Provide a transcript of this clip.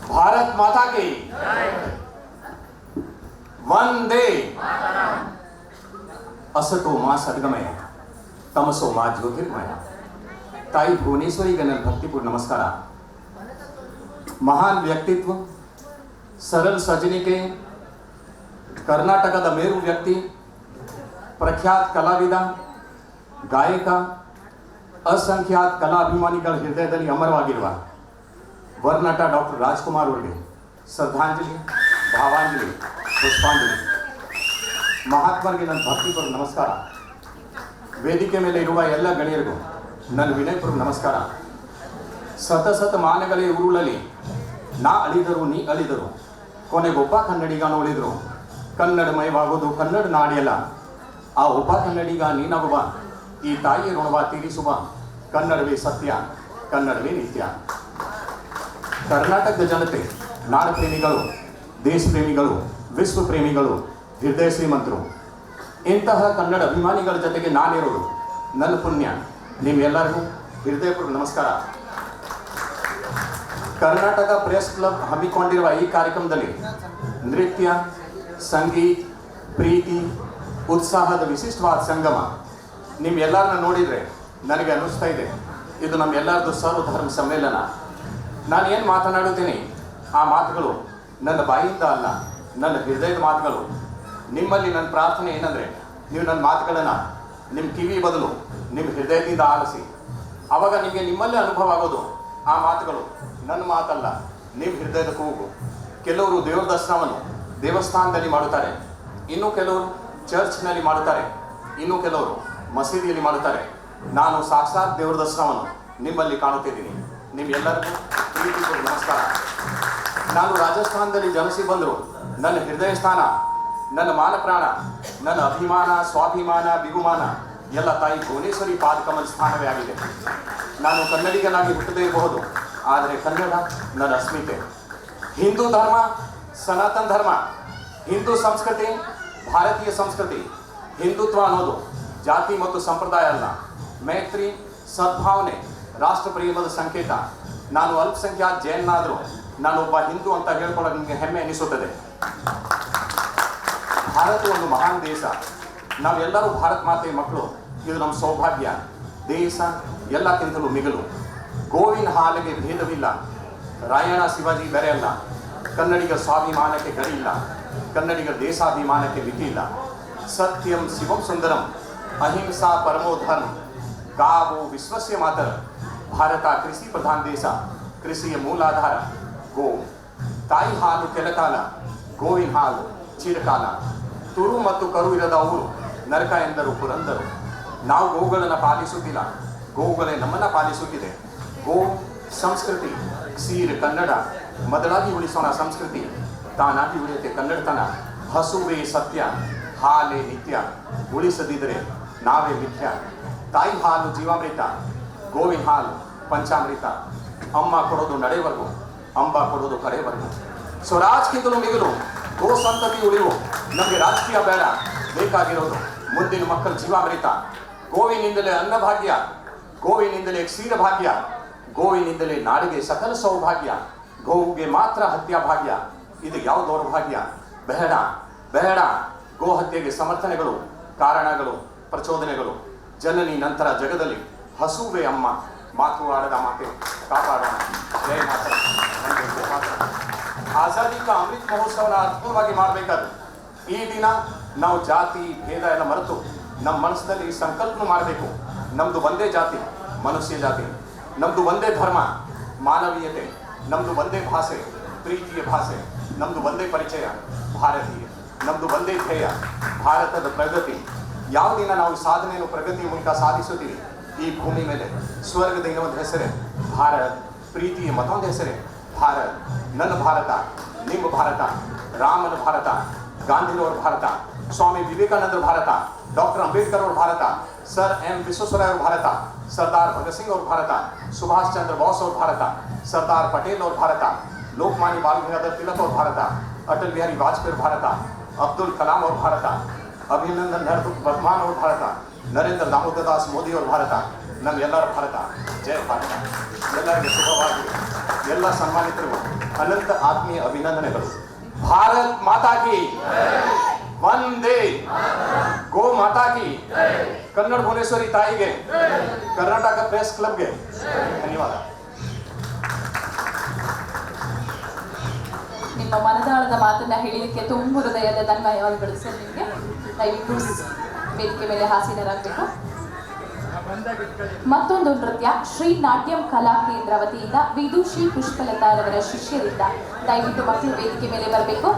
भारत माता की वंदे असतो मा सद्गमय तमसो मा ज्योतिर्मय ताई भुवनेश्वरी गण भक्तिपूर्ण नमस्कार। महान व्यक्तित्व सरल सजनिके कर्नाटकದ ಮೇರು ವ್ಯಕ್ತಿ ಪ್ರಖ್ಯಾತ ಕಲಾವಿದ ಗಾಯಕ ಅಸಂಖ್ಯಾತ ಕಲಾಭಿಮಾನಿಗಳ ಹೃದಯದಲ್ಲಿ ಅಮರವಾಗಿರುವ ವರ್ನಟ ಡಾಕ್ಟರ್ ರಾಜ್ಕುಮಾರ್ ಅವರಿಗೆ ಶ್ರದ್ಧಾಂಜಲಿ ಭಾವಾಂಜಲಿ ಪುಷ್ಪಾಂಜಲಿ। ಮಹಾತ್ಮರಿಗೆ ನನ್ನ ಭಕ್ತಿಪೂರ್ವಕ ನಮಸ್ಕಾರ। ವೇದಿಕೆ ಮೇಲೆ ಇರುವ ಎಲ್ಲ ಗಣ್ಯರಿಗೂ ನನ್ನ ವಿನಯಪೂರ್ವಕ ನಮಸ್ಕಾರ। ಸತಸತ ಮಾನಗಳೇ ಉರುಳಲಿ ನಾ ಅಳಿದರು ನೀ ಅಳಿದರು ಕೊನೆಗೊಬ್ಬ ಕನ್ನಡಿಗನ ಉಳಿದರು ಕನ್ನಡಮಯವಾಗುವುದು ಕನ್ನಡ ನಾಡಿಯಲ್ಲ ಆ ಒಬ್ಬ ಕನ್ನಡಿಗ ನೀನಗುವ ಈ ತಾಯಿಯ ಋಣವ ತೀರಿಸುವ ಕನ್ನಡವೇ ಸತ್ಯ ಕನ್ನಡವೇ ನಿತ್ಯ। ಕರ್ನಾಟಕದ ಜನತೆ ನಾಡ ಪ್ರೇಮಿಗಳು ದೇಶ ಪ್ರೇಮಿಗಳು ವಿಶ್ವ ಪ್ರೇಮಿಗಳು ಹೃದಯ ಶ್ರೀಮಂತರು ಇಂತಹ ಕನ್ನಡ ಅಭಿಮಾನಿಗಳ ಜೊತೆಗೆ ನಾನಿರೋದು ನನ್ನ ಪುಣ್ಯ। ನಿಮ್ಮೆಲ್ಲರಿಗೂ ಹೃದಯಪೂರ್ವಕ ನಮಸ್ಕಾರ। ಕರ್ನಾಟಕ ಪ್ರೆಸ್ ಕ್ಲಬ್ ಹಮ್ಮಿಕೊಂಡಿರುವ ಈ ಕಾರ್ಯಕ್ರಮದಲ್ಲಿ ನೃತ್ಯ ಸಂಗೀತ ಪ್ರೀತಿ ಉತ್ಸಾಹದ ವಿಶಿಷ್ಟವಾದ ಸಂಗಮ ನಿಮ್ಮೆಲ್ಲರನ್ನ ನೋಡಿದರೆ ನನಗೆ ಅನ್ನಿಸ್ತಾ ಇದೆ ಇದು ನಮ್ಮೆಲ್ಲರದು ಸರ್ವಧರ್ಮ ಸಮ್ಮೇಳನ। ನಾನು ಏನು ಮಾತನಾಡುತ್ತೇನೆ ಆ ಮಾತುಗಳು ನನ್ನ ಬಾಯಿಂದ ಅಲ್ಲ ನನ್ನ ಹೃದಯದ ಮಾತುಗಳು। ನಿಮ್ಮಲ್ಲಿ ನನ್ನ ಪ್ರಾರ್ಥನೆ ಏನಂದರೆ ನೀವು ನನ್ನ ಮಾತುಗಳನ್ನು ನಿಮ್ಮ ಕಿವಿ ಬದಲು ನಿಮ್ಮ ಹೃದಯದಿಂದ ಆಲಿಸಿ ಆವಾಗ ನಿಮಗೆ ನಿಮ್ಮಲ್ಲೇ ಅನುಭವ ಆಗೋದು ಆ ಮಾತುಗಳು ನನ್ನ ಮಾತಲ್ಲ ನಿಮ್ಮ ಹೃದಯದ ಕೂಗು। ಕೆಲವರು ದೇವರ ದರ್ಶನವನ್ನು ದೇವಸ್ಥಾನದಲ್ಲಿ ಮಾಡುತ್ತಾರೆ, ಇನ್ನು ಕೆಲವರು ಚರ್ಚ್ನಲ್ಲಿ ಮಾಡುತ್ತಾರೆ, ಇನ್ನು ಕೆಲವರು ಮಸೀದಿಯಲ್ಲಿ ಮಾಡುತ್ತಾರೆ। ನಾನು ಸಾಕ್ಷಾತ್ ದೇವರ ದರ್ಶನವನ್ನು ನಿಮ್ಮಲ್ಲಿ ಕಾಣುತ್ತಿದ್ದೀನಿ। ನಿಮ್ಮೆಲ್ಲರಿಗೂ ಪ್ರೀತಿಪೂರ್ವಕ ನಮಸ್ಕಾರ। ನಾನು ರಾಜಸ್ಥಾನದಲ್ಲಿ ಜನಿಸಿ ಬಂದರು ನನ್ನ ಹೃದಯ ಸ್ಥಾನ ನನ್ನ ಮಾನ ಪ್ರಾಣ ನನ್ನ ಅಭಿಮಾನ ಸ್ವಾಭಿಮಾನ ಬಿಗುಮಾನ ಎಲ್ಲ ತಾಯಿ ಭುವನೇಶ್ವರಿ ಪಾದಕಮಲ ಸ್ಥಾನವೇ ಆಗಿದೆ। ನಾನು ಕನ್ನಡಿಗನಾಗಿ ಹುಟ್ಟದೇ ಇರಬಹುದು ಆದರೆ ಕನ್ನಡ ನನ್ನ ಅಸ್ಮಿತೆ। ಹಿಂದೂ ಧರ್ಮ ಸನಾತನ ಧರ್ಮ ಹಿಂದೂ ಸಂಸ್ಕೃತಿ ಭಾರತೀಯ ಸಂಸ್ಕೃತಿ ಹಿಂದುತ್ವ ಅನ್ನೋದು ಜಾತಿ ಮತ್ತು ಸಂಪ್ರದಾಯ ಅಲ್ಲ, ಮೈತ್ರಿ ಸದ್ಭಾವನೆ ರಾಷ್ಟ್ರಪ್ರೇಮದ ಸಂಕೇತ। ನಾನು ಅಲ್ಪಸಂಖ್ಯಾತ ಜೈನಾದರೂ ನಾನೊಬ್ಬ ಹಿಂದೂ ಅಂತ ಹೇಳ್ಕೊಳ್ಳೋಕೆ ನಿಮಗೆ ಹೆಮ್ಮೆ ಅನಿಸುತ್ತದೆ। ಭಾರತ ಒಂದು ಮಹಾನ್ ದೇಶ, ನಾವೆಲ್ಲರೂ ಭಾರತ ಮಾತೆಯ ಮಕ್ಕಳು, ಇದು ನಮ್ಮ ಸೌಭಾಗ್ಯ। ದೇಶ ಎಲ್ಲಕ್ಕಿಂತಲೂ ಮಿಗಿಲು, ಗೋವಿನ ಹಾಲಿಗೆ ಭೇದವಿಲ್ಲ, ರಾಯಣ ಶಿವಾಜಿ ಬೇರೆ ಅಲ್ಲ, ಕನ್ನಡಿಗರ ಸ್ವಾಭಿಮಾನಕ್ಕೆ ಗಡಿ ಇಲ್ಲ, ಕನ್ನಡಿಗರ ದೇಶಾಭಿಮಾನಕ್ಕೆ ಮಿತಿ ಇಲ್ಲ। ಸತ್ಯಂ ಶಿವಂ ಸುಂದರಂ ಅಹಿಂಸಾ ಪರಮೋ ಧರ್ಮ ಗಾವೋ ವಿಶ್ವಸ್ಯ ಮಾತರ। ಭಾರತ ಕೃಷಿ ಪ್ರಧಾನ ದೇಶ, ಕೃಷಿಯ ಮೂಲಾಧಾರ ಗೋ। ತಾಯಿ ಹಾಲು ಕೆಲಕಾಲ, ಗೋವಿನ ಹಾಲು ಚಿರಕಾಲ। ತುರು ಮತ್ತು ಕರು ಇರದ ಊರು ನರಕ ಎಂದರು ಪುರಂದರು। ನಾವು ಗೋವುಗಳನ್ನು ಪಾಲಿಸುತ್ತಿಲ್ಲ, ಗೋವುಗಳೇ ನಮ್ಮನ್ನು ಪಾಲಿಸುತ್ತಿದೆ। ಗೋ ಸಂಸ್ಕೃತಿ ಕ್ಷೀರ ಕನ್ನಡ ಮೊದಲಾಗಿ ಉಳಿಸೋಣ ಸಂಸ್ಕೃತಿ ತಾನಾಗಿ ಉಳಿಯುತ್ತೆ ಕನ್ನಡತನ। ಹಸುವೇ ಸತ್ಯ ಹಾಲೇ ನಿತ್ಯ ಉಳಿಸದಿದ್ದರೆ ನಾವೇ ಮಿಥ್ಯ। ತಾಯಿ ಹಾಲು ಜೀವಾಮೃತ, ಗೋವಿನ ಹಾಲು ಪಂಚಾಮೃತ। ಅಮ್ಮ ಕೊಡೋದು ನಡೆವರೆಗೂ, ಅಂಬ ಕೊಡೋದು ಕಡೆವರೆಗೂ। ಸ್ವರಾಜ್ಗಿಂತಲೂ ಮಿಗಿಲು ಗೋ ಸಂತತಿ ಉಳಿವು। ನಮಗೆ ರಾಜಕೀಯ ಬೇಡ, ಬೇಕಾಗಿರೋದು ಮುಂದಿನ ಮಕ್ಕಳ ಜೀವಾಮೃತ। ಗೋವಿನಿಂದಲೇ ಅನ್ನಭಾಗ್ಯ, ಗೋವಿನಿಂದಲೇ ಕ್ಷೀರ ಭಾಗ್ಯ, ಗೋವಿನಿಂದಲೇ ನಾಡಿಗೆ ಸಕಲ ಸೌಭಾಗ್ಯ। ಗೋವಿಗೆ ಮಾತ್ರ ಹತ್ಯಾ ಭಾಗ್ಯ, ಇದು ಯಾವ ದೌರ್ಭಾಗ್ಯ? ಬೇಡ ಬೇಡ ಗೋ ಹತ್ಯೆಗೆ ಸಮರ್ಥನೆಗಳು ಕಾರಣಗಳು ಪ್ರಚೋದನೆಗಳು। ಜನನಿ ನಂತರ ಜಗದಲ್ಲಿ ಹಸುವೆ ಅಮ್ಮ, ಮಾತು ಆಡದ ಮಾತೆ ಕಾಪಾಡೋಣ। ಜಯ ಮಾತಾ ಆಜಾದಿ ಕಾ ಅಮೃತ ಮಹೋತ್ಸವನ ಅದ್ಭುತವಾಗಿ ಮಾಡಬೇಕಾದ್ರೆ ಈ ದಿನ ನಾವು ಜಾತಿ ಭೇದ ಎಲ್ಲ ಮರೆತು ನಮ್ಮ ಮನಸ್ಸಿನಲ್ಲಿ ಸಂಕಲ್ಪ ಮಾಡಬೇಕು, ನಮ್ಮದು ಒಂದೇ ಜಾತಿ ಮನುಷ್ಯ ಜಾತಿ, ನಮ್ಮದು ಒಂದೇ ಧರ್ಮ ಮಾನವೀಯತೆ, ನಮ್ಮದು ಒಂದೇ ಭಾಷೆ ಪ್ರೀತಿಯ ಭಾಷೆ, ನಮ್ಮದು ಒಂದೇ ಪರಿಚಯ ಭಾರತೀಯ, ನಮ್ಮದು ಒಂದೇ ಧ್ಯೇಯ ಭಾರತದ ಪ್ರಗತಿ। ಯಾವ ದಿನ ನಾವು ಸಾಧನೆಯನ್ನು ಪ್ರಗತಿಯ ಮೂಲಕ ಸಾಧಿಸುತ್ತೀವಿ ಈ ಭೂಮಿ ಮೇಲೆ ಸ್ವರ್ಗದ ಇನ್ನೊಂದು ಹೆಸರೇ ಭಾರತ, ಪ್ರೀತಿಯ ಮತ್ತೊಂದು ಹೆಸರೇ ಭಾರತ। ನನ್ನ ಭಾರತ ನಿಮ್ಮ ಭಾರತ, ರಾಮನ ಭಾರತ, ಗಾಂಧಿರವರ ಭಾರತ, ಸ್ವಾಮಿ ವಿವೇಕಾನಂದರ ಭಾರತ, ಡಾಕ್ಟರ್ ಅಂಬೇಡ್ಕರ್ ಅವರ ಭಾರತ, ಸರ್ ಎಂ ವಿಶ್ವೇಶ್ವರಯ್ಯ ಅವರ ಭಾರತ, ಸರ್ದಾರ್ ಭಗತ್ ಸಿಂಗ್ ಅವರ ಭಾರತ, ಸುಭಾಷ್ ಚಂದ್ರ ಬೋಸ್ ಅವರ ಭಾರತ, ಸರ್ದಾರ್ ಪಟೇಲ್ ಅವರ ಭಾರತ, ಲೋಕಮಾನ್ಯ ಬಾಲ ಗಂಗಾಧರ ತಿಲಕ್ ಅವರ ಭಾರತ, ಅಟಲ್ ಬಿಹಾರಿ ವಾಜಪೇಯಿ ಭಾರತ, ಅಬ್ದುಲ್ ಕಲಾಂ ಅವರ ಭಾರತ, ಅಭಿನಂದನ್ ವರ್ಧಮಾನ್ ಅವರ ಭಾರತ, ನರೇಂದ್ರ ದಾಮೋದರ್ ದಾಸ್ ಮೋದಿ ಅವರ ಭಾರತ, ನಮ್ಮೆಲ್ಲರ ಭಾರತ। ಜಯ ಭಾರತ। ಎಲ್ಲರಿಗೆ ಶುಭವಾಗಲಿ। ಎಲ್ಲ ಸನ್ಮಾನಿತರು ಅನಂತ ಆತ್ಮೀಯ ಅಭಿನಂದನೆಗಳು. ಭಾರತ್ ಮಾತಾ ಕಿ ವಂದೇ, ಗೋ ಮಾತಾ ಕಿ, ಕನ್ನಡ ಭುವನೇಶ್ವರಿ ತಾಯಿಗೆ, ಕರ್ನಾಟಕ ಪ್ರೆಸ್ ಕ್ಲಬ್ಗೆ ಧನ್ಯವಾದ. ನಿಮ್ಮ ಮನದಾಳದ ಮಾತನ್ನ ಹೇಳಿದಕ್ಕೆ ತುಂಬ ಹೃದಯದ ಧನ್ಯವಾದಗಳು ಸರ್. ನಿಮಗೆ ದಯವಿಟ್ಟು ವೇದಿಕೆ ಮೇಲೆ ಹಾಸೀನರಾಗಬೇಕು. ಮತ್ತೊಂದು ನೃತ್ಯ ಶ್ರೀ ನಾಟ್ಯಂ ಕಲಾ ಕೇಂದ್ರ ವತಿಯಿಂದ ವಿದುಷಿ ಪುಷ್ಪಲತಾರವರ ಶಿಷ್ಯರಿಂದ. ದಯವಿಟ್ಟು ಮಕ್ಕಳು ವೇದಿಕೆ ಮೇಲೆ ಬರಬೇಕು.